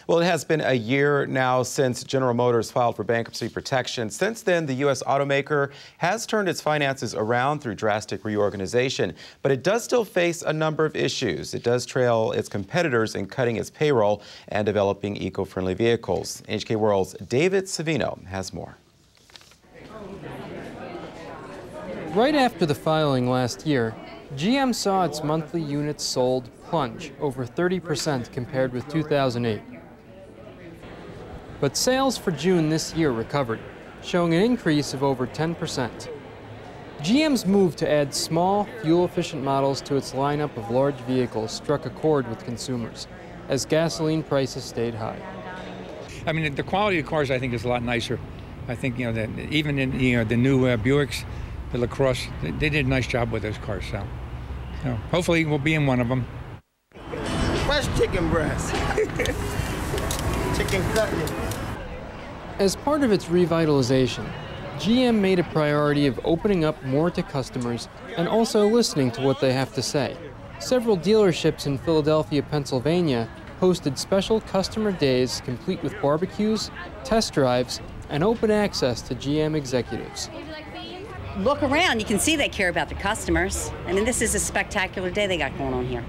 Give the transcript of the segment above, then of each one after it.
Well, it has been a year now since General Motors filed for bankruptcy protection. Since then, the U.S. automaker has turned its finances around through drastic reorganization, but it does still face a number of issues. It does trail its competitors in cutting its payroll and developing eco-friendly vehicles. NHK World's David Savino has more. Right after the filing last year, GM saw its monthly units sold plunge over 30% compared with 2008. But sales for June this year recovered, showing an increase of over 10%. GM's move to add small, fuel-efficient models to its lineup of large vehicles struck a chord with consumers, as gasoline prices stayed high. I mean, the quality of cars, I think, is a lot nicer. I think, that even in the new Buicks, the LaCrosse, they did a nice job with those cars. So hopefully we'll be in one of them. Fresh chicken breast. Chicken cutlet. As part of its revitalization, GM made a priority of opening up more to customers and also listening to what they have to say. Several dealerships in Philadelphia, Pennsylvania hosted special customer days complete with barbecues, test drives, and open access to GM executives. Look around, you can see they care about the customers. I mean, this is a spectacular day they got going on here.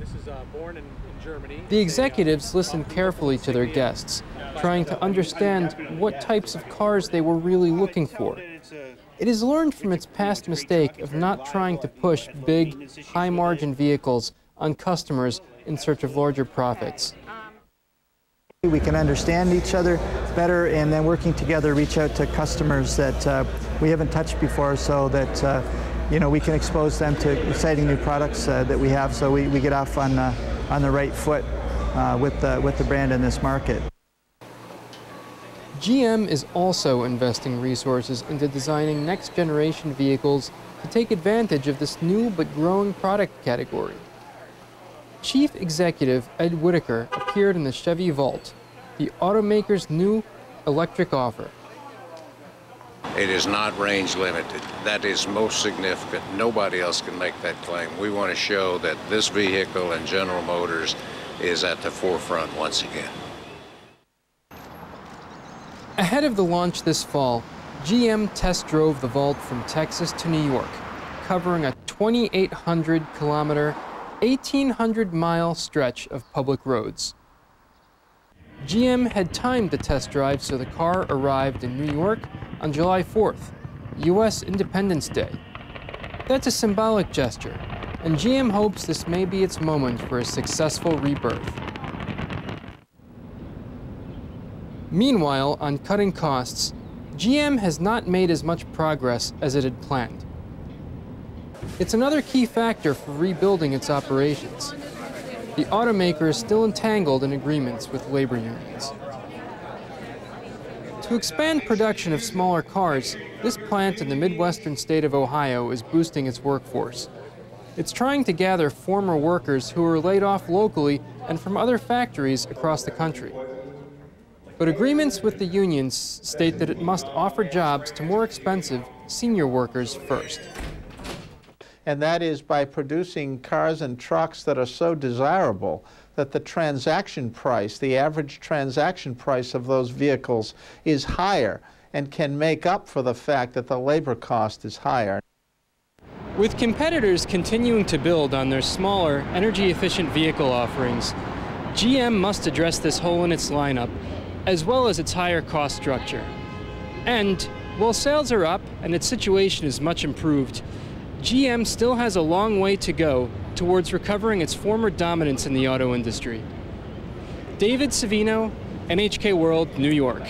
This is born in Germany. The executives listened carefully to their guests, trying to understand what types of cars they were really looking for. It has learned from its past mistake of not trying to push big, high-margin vehicles on customers in search of larger profits. We can understand each other better and then working together reach out to customers that we haven't touched before so that we can expose them to exciting new products that we have so we get off on the right foot with the brand in this market. GM is also investing resources into designing next-generation vehicles to take advantage of this new but growing product category. Chief Executive Ed Whitaker appeared in the Chevy Volt, the automaker's new electric offer. It is not range limited. That is most significant. Nobody else can make that claim. We want to show that this vehicle and General Motors is at the forefront once again. Ahead of the launch this fall, GM test drove the Volt from Texas to New York, covering a 2,800-kilometer, 1,800-mile stretch of public roads. GM had timed the test drive so the car arrived in New York on July 4th, U.S. Independence Day. That's a symbolic gesture, and GM hopes this may be its moment for a successful rebirth. Meanwhile, on cutting costs, GM has not made as much progress as it had planned. It's another key factor for rebuilding its operations. The automaker is still entangled in agreements with labor unions. To expand production of smaller cars, this plant in the Midwestern state of Ohio is boosting its workforce. It's trying to gather former workers who were laid off locally and from other factories across the country. But agreements with the unions state that it must offer jobs to more expensive senior workers first. And that is by producing cars and trucks that are so desirable that the transaction price, the average transaction price of those vehicles is higher and can make up for the fact that the labor cost is higher. With competitors continuing to build on their smaller, energy-efficient vehicle offerings, GM must address this hole in its lineup, as well as its higher cost structure. And while sales are up and its situation is much improved, GM still has a long way to go towards recovering its former dominance in the auto industry. David Savino, NHK World, New York.